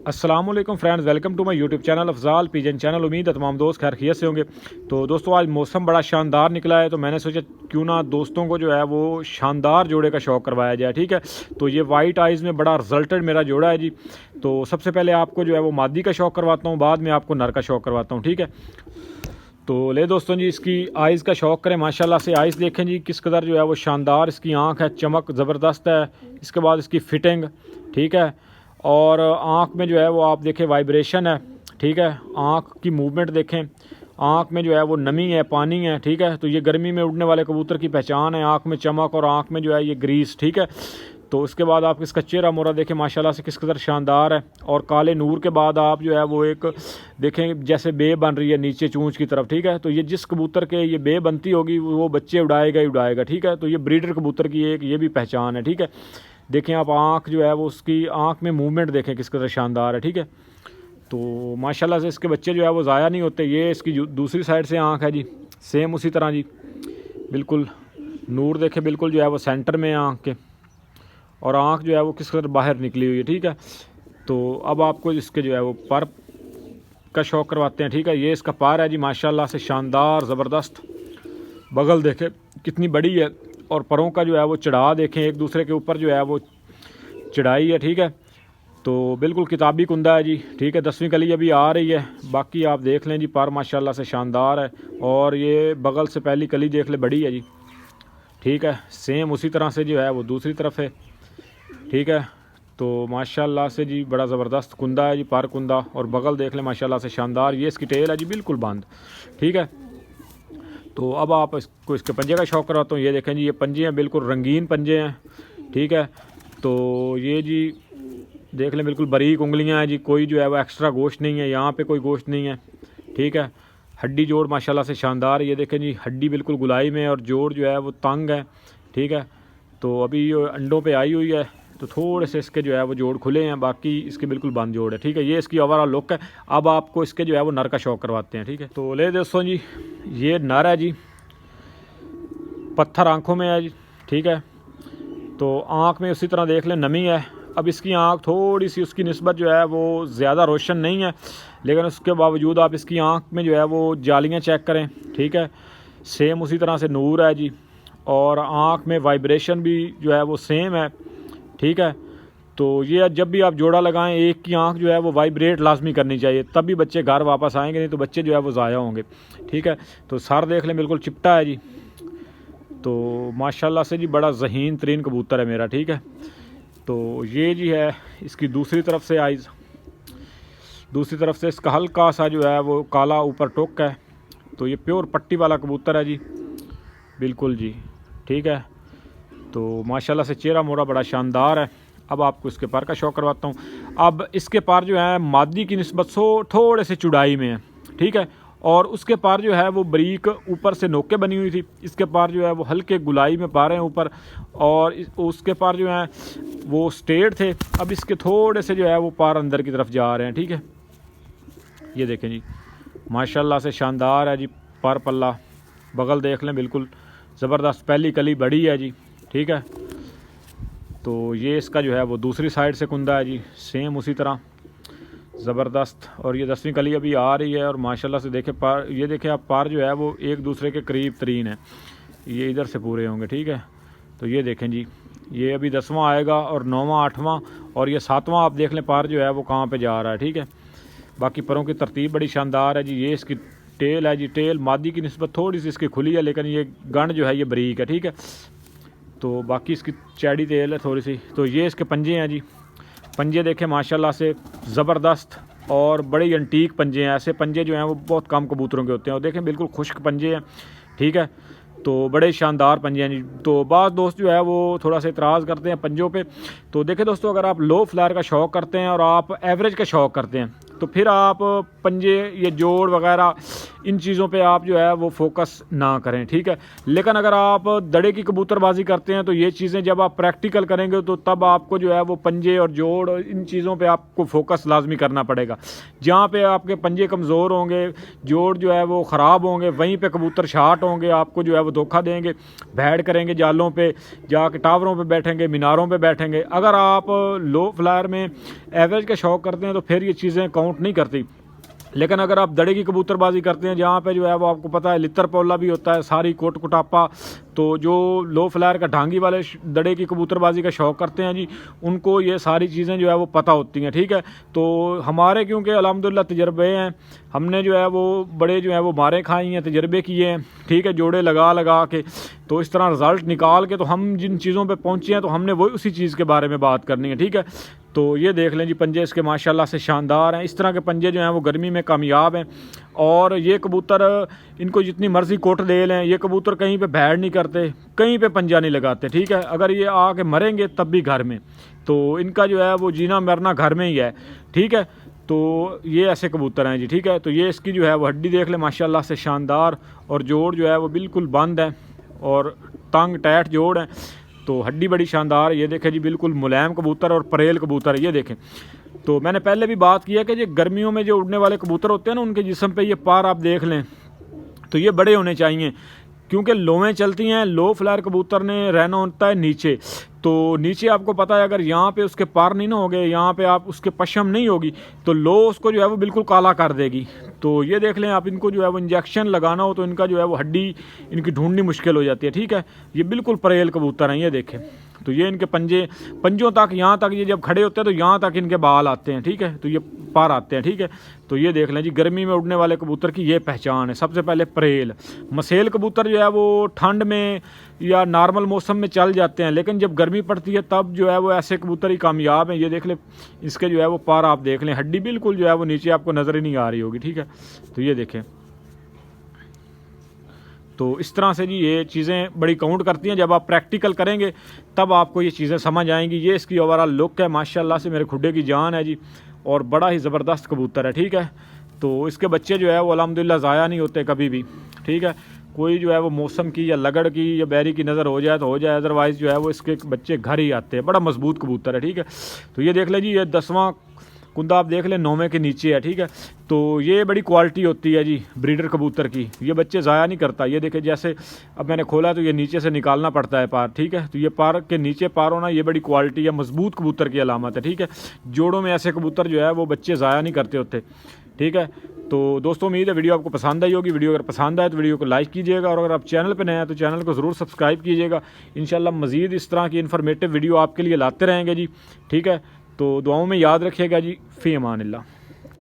अस्सलामुअलैकुम friends, welcome to my YouTube channel Afzal pigeon channel. उम्मीद है तमाम दोस्त खैर खैरियत से होंगे। तो दोस्तों आज मौसम बड़ा शानदार निकला है, तो मैंने सोचा क्यों ना दोस्तों को जो है वो शानदार जोड़े का शौक़ करवाया जाए। ठीक है, तो ये वाइट आइज़ में बड़ा रिजल्टेड मेरा जोड़ा है जी। तो सबसे पहले आपको जो है वो मादी का शौक़ करवाता हूँ, बाद में आपको नर का शौक़ करवाता हूँ। ठीक है, तो ले दोस्तों जी इसकी आइज़ का शौक़ करें। माशाल्लाह से आइज़ देखें जी किस कदर जो है वो शानदार इसकी आँख है, चमक ज़बरदस्त है। इसके बाद इसकी फ़िटिंग ठीक है, और आँख में जो है वो आप देखें वाइब्रेशन है। ठीक है, आँख की मूवमेंट देखें, आँख में जो है वो नमी है, पानी है। ठीक है, तो ये गर्मी में उड़ने वाले कबूतर की पहचान है, आँख में चमक और आँख में जो है ये ग्रीस। ठीक है, तो उसके बाद आप इसका चेहरा मोरा देखें माशाल्लाह से किस कदर शानदार है। और काले नूर के बाद आप जो है वो एक देखें जैसे बे बन रही है नीचे चूंच की तरफ। ठीक है, तो ये जिस कबूतर के ये बे बनती होगी वो बच्चे उड़ाएगा ही उड़ाएगा। ठीक है, तो ये ब्रीडर कबूतर की एक ये भी पहचान है। ठीक है, देखें आप आँख जो है वो उसकी आँख में मूवमेंट देखें किस कदर शानदार है। ठीक है, तो माशाल्लाह से इसके बच्चे जो है वो ज़ाया नहीं होते। ये इसकी दूसरी साइड से आँख है जी, सेम उसी तरह जी, बिल्कुल नूर देखें, बिल्कुल जो है वो सेंटर में आँख के, और आँख जो है वो किस कदर बाहर निकली हुई है। ठीक है, तो अब आपको इसके जो है वो पर का शौक़ करवाते हैं। ठीक है, ये इसका पार है जी, माशाल्लाह से शानदार ज़बरदस्त। बगल देखें कितनी बड़ी है, और परों का जो है वो चढ़ा देखें एक दूसरे के ऊपर जो है वो चढ़ाई है। ठीक है, तो बिल्कुल किताबी कुंदा है जी। ठीक है, 10वीं कली अभी आ रही है, बाकी आप देख लें जी पर माशाल्लाह से शानदार है। और ये बगल से पहली कली देख ले बड़ी है जी। ठीक है, सेम उसी तरह से जो है वो दूसरी तरफ है। ठीक है, तो माशाल्लाह से जी बड़ा ज़बरदस्त कुंदा है जी, पर कुंदा, और बगल देख लें माशाल्लाह से शानदार। ये इसकी टेल है जी बिल्कुल बंद। ठीक है, तो अब आप इसको इसके पंजे का शौक़ कराता हूँ। ये देखें जी, ये पंजे हैं, बिल्कुल रंगीन पंजे हैं। ठीक है, तो ये जी देख लें बिल्कुल बारीक उंगलियां हैं जी, कोई जो है वो एक्स्ट्रा गोश्त नहीं है, यहाँ पे कोई गोश्त नहीं है। ठीक है, हड्डी जोड़ माशाल्लाह से शानदार। ये देखें जी हड्डी बिल्कुल गुलाई में, और जोड़ जो है वो तंग है। ठीक है, तो अभी अंडों पे आई हुई है, तो थोड़े से इसके जो है वो जोड़ खुले हैं, बाकी इसके बिल्कुल बंद जोड़ है। ठीक है, ये इसकी ओवरऑल लुक है। अब आपको इसके जो है वो नर का शौक़ करवाते हैं। ठीक है, तो ले दोस्तों जी ये नर है जी, पत्थर आँखों में है जी। ठीक है, तो आँख में उसी तरह देख लें नमी है। अब इसकी आँख थोड़ी सी उसकी निस्बत जो है वो ज़्यादा रोशन नहीं है, लेकिन उसके बावजूद आप इसकी आँख में जो है वो जालियाँ चेक करें। ठीक है, सेम उसी तरह से नूर है जी, और आँख में वाइब्रेशन भी जो है वो सेम है। ठीक है, तो ये जब भी आप जोड़ा लगाएं एक की आँख जो है वो वाइब्रेट लाजमी करनी चाहिए, तभी बच्चे घर वापस आएंगे, नहीं तो बच्चे जो है वो ज़ाया होंगे। ठीक है, तो सर देख लें बिल्कुल चिपटा है जी। तो माशाल्लाह से जी बड़ा ज़हीन तरीन कबूतर है मेरा। ठीक है, तो ये जी है इसकी दूसरी तरफ से आइज़, दूसरी तरफ से इसका हल्का सा जो है वो काला ऊपर टोक है। तो ये प्योर पट्टी वाला कबूतर है जी, बिल्कुल जी। ठीक है, तो माशाल्लाह से चेहरा मोरा बड़ा शानदार है। अब आपको इसके पर का शौक़ करवाता हूँ। अब इसके पर जो है मादी की निस्बत थोड़े से चौड़ाई में है। ठीक है, और उसके पार जो है वो बारीक ऊपर से नोके बनी हुई थी, इसके पार जो है वो हल्के गुलाई में पार हैं ऊपर, और उसके पार जो है वो स्ट्रेट थे। अब इसके थोड़े से जो है वो पार अंदर की तरफ जा रहे हैं। ठीक है, ये देखें जी माशाल्लाह से शानदार है जी, पर पल्ला बगल देख लें बिल्कुल ज़बरदस्त, पहली कली बड़ी है जी। ठीक है, तो ये इसका जो है वो दूसरी साइड से कुंदा है जी, सेम उसी तरह ज़बरदस्त। और ये 10वीं कली अभी आ रही है, और माशाल्लाह से देखें पार, ये देखें आप पार जो है वो एक दूसरे के करीब तरीन है, ये इधर से पूरे होंगे। ठीक है, तो ये देखें जी ये अभी 10वां आएगा, और 9वां 8वां, और ये 7वां आप देख लें पार जो है वो कहाँ पे जा रहा है। ठीक है, बाकी परों की तरतीब बड़ी शानदार है जी। ये इसकी टेल है जी, टेल मादी की निस्बत थोड़ी सी इसकी खुली है, लेकिन ये गंड जो है ये बारीक है। ठीक है, तो बाकी इसकी चैड़ी टेल है थोड़ी सी। तो ये इसके पंजे हैं जी, पंजे देखें माशाल्लाह से ज़बरदस्त, और बड़े एंटीक पंजे हैं। ऐसे पंजे जो हैं वो बहुत कम कबूतरों के होते हैं, और देखें बिल्कुल खुश्क पंजे हैं। ठीक है, तो बड़े शानदार पंजे हैं जी। तो बाज़ दोस्त जो है वो थोड़ा सा इतराज़ करते हैं पंजों पे। तो देखें दोस्तों, अगर आप लो फ्लायर का शौक़ करते हैं और आप एवरेज का शौक़ करते हैं, तो फिर आप पंजे ये जोड़ वगैरह इन चीज़ों पे आप जो है वो फोकस ना करें, ठीक है। लेकिन अगर आप दड़े की कबूतरबाजी करते हैं तो ये चीज़ें जब आप प्रैक्टिकल करेंगे तो तब आपको जो है वो पंजे और जोड़ इन चीज़ों पे आपको फोकस लाजमी करना पड़ेगा। जहाँ पे आपके पंजे कमज़ोर होंगे, जोड़ जो है वो ख़राब होंगे, वहीं पे कबूतर शार्ट होंगे, आपको जो है वो धोखा देंगे, भैड़ करेंगे, जालों पे जाके टावरों पे बैठेंगे, मीनारों पे बैठेंगे। अगर आप लो फ्लायर में एवरेज का शौक़ करते हैं तो फिर ये चीज़ें काउंट नहीं करती। लेकिन अगर आप दड़े की कबूतरबाजी करते हैं जहाँ पे जो है वो आपको पता है लितर पौला भी होता है, सारी कोट कुटापा, तो जो लो फ्लायर का ढांगी वाले दड़े की कबूतरबाजी का शौक़ करते हैं जी, उनको ये सारी चीज़ें जो है वो पता होती हैं, ठीक है। तो हमारे क्योंकि अल्हम्दुलिल्लाह तजर्बे हैं, हमने जो है वो बड़े जो है वो मारे खाई हैं, तजर्बे किए हैं, ठीक है, जोड़े लगा लगा के, तो इस तरह रिज़ल्ट निकाल के तो हम जिन चीज़ों पे पहुँचे हैं तो हमने वही उसी चीज़ के बारे में बात करनी है, ठीक है। तो ये देख लें जी, पंजे इसके माशाल्लाह से शानदार हैं। इस तरह के पंजे जो हैं वो गर्मी में कामयाब हैं। और ये कबूतर इनको जितनी मर्ज़ी कोट दे लें, ये कबूतर कहीं पे भैड़ नहीं करते, कहीं पे पंजा नहीं लगाते, ठीक है। अगर ये आके मरेंगे तब भी घर में, तो इनका जो है वो जीना मरना घर में ही है, ठीक है। तो ये ऐसे कबूतर हैं जी, ठीक है। तो ये इसकी जो है वो हड्डी देख लें माशाल्लाह से शानदार, और जोड़ जो है वो बिल्कुल बंद है और तंग टैट जोड़ है, तो हड्डी बड़ी शानदार। ये देखें जी, बिल्कुल मुलायम कबूतर और परेल कबूतर है, ये देखें। तो मैंने पहले भी बात की है कि ये गर्मियों में जो उड़ने वाले कबूतर होते हैं ना, उनके जिस्म पे ये पार आप देख लें तो ये बड़े होने चाहिए, क्योंकि लोवें चलती हैं। लो फ्लायर कबूतर ने रहना होता है नीचे, तो नीचे आपको पता है अगर यहाँ पे उसके पार नहीं ना हो गए, यहाँ पे आप उसके पशम नहीं होगी तो लो उसको जो है वो बिल्कुल काला कर देगी। तो ये देख लें आप, इनको जो है वो इंजेक्शन लगाना हो तो इनका जो है वो हड्डी इनकी ढूंढनी मुश्किल हो जाती है, ठीक है। ये बिल्कुल परेल कबूतर हैं, ये देखें। तो ये इनके पंजों तक, यहाँ तक ये जब खड़े होते हैं तो यहाँ तक इनके बाल आते हैं, ठीक है। तो ये पार आते हैं, ठीक है। तो ये देख लें जी, गर्मी में उड़ने वाले कबूतर की ये पहचान है। सबसे पहले परेल मसेल कबूतर जो है वो ठंड में या नॉर्मल मौसम में चल जाते हैं, लेकिन जब गर्मी पड़ती है तब जो है वो ऐसे कबूतर ही कामयाब हैं। ये देख लें, इसके जो है वो पार आप देख लें, हड्डी बिल्कुल जो है वो नीचे आपको नज़र ही नहीं आ रही होगी, ठीक है। तो ये देखें, तो इस तरह से जी ये चीज़ें बड़ी काउंट करती हैं। जब आप प्रैक्टिकल करेंगे तब आपको ये चीज़ें समझ आएंगी। ये इसकी ओवरऑल लुक है, माशाल्लाह से मेरे खुडे की जान है जी, और बड़ा ही ज़बरदस्त कबूतर है, ठीक है। तो इसके बच्चे जो है वो अल्हम्दुलिल्लाह ज़ाया नहीं होते कभी भी, ठीक है। कोई जो है वो मौसम की या लगड़ की या बैरी की नज़र हो जाए तो हो जाए, अदरवाइज़ जो है वो इसके बच्चे घर ही आते हैं। बड़ा मजबूत कबूतर है, ठीक है। तो ये देख लें जी, ये 10वां कुंदा आप देख लें 9वें के नीचे है, ठीक है। तो ये बड़ी क्वालिटी होती है जी ब्रीडर कबूतर की, ये बच्चे ज़ाया नहीं करता। ये देखें, जैसे अब मैंने खोला तो ये नीचे से निकालना पड़ता है पार, ठीक है। तो ये पार के नीचे पार होना ये बड़ी क्वालिटी है, मजबूत कबूतर की अलामत है, ठीक है। जोड़ों में ऐसे कबूतर जो है वो बच्चे ज़ाया नहीं करते होते, ठीक है। तो दोस्तों, उम्मीद है वीडियो आपको पसंद आई होगी। वीडियो अगर पसंद आए तो वीडियो को लाइक कीजिएगा, और अगर आप चैनल पर नए हैं तो चैनल को ज़रूर सब्सक्राइब कीजिएगा। इंशाल्लाह मज़ीद इस तरह की इन्फॉर्मेटिव वीडियो आपके लिए लाते रहेंगे जी, ठीक है। तो दुआओं में याद रखिएगा जी। फ़ी अमान अल्लाह।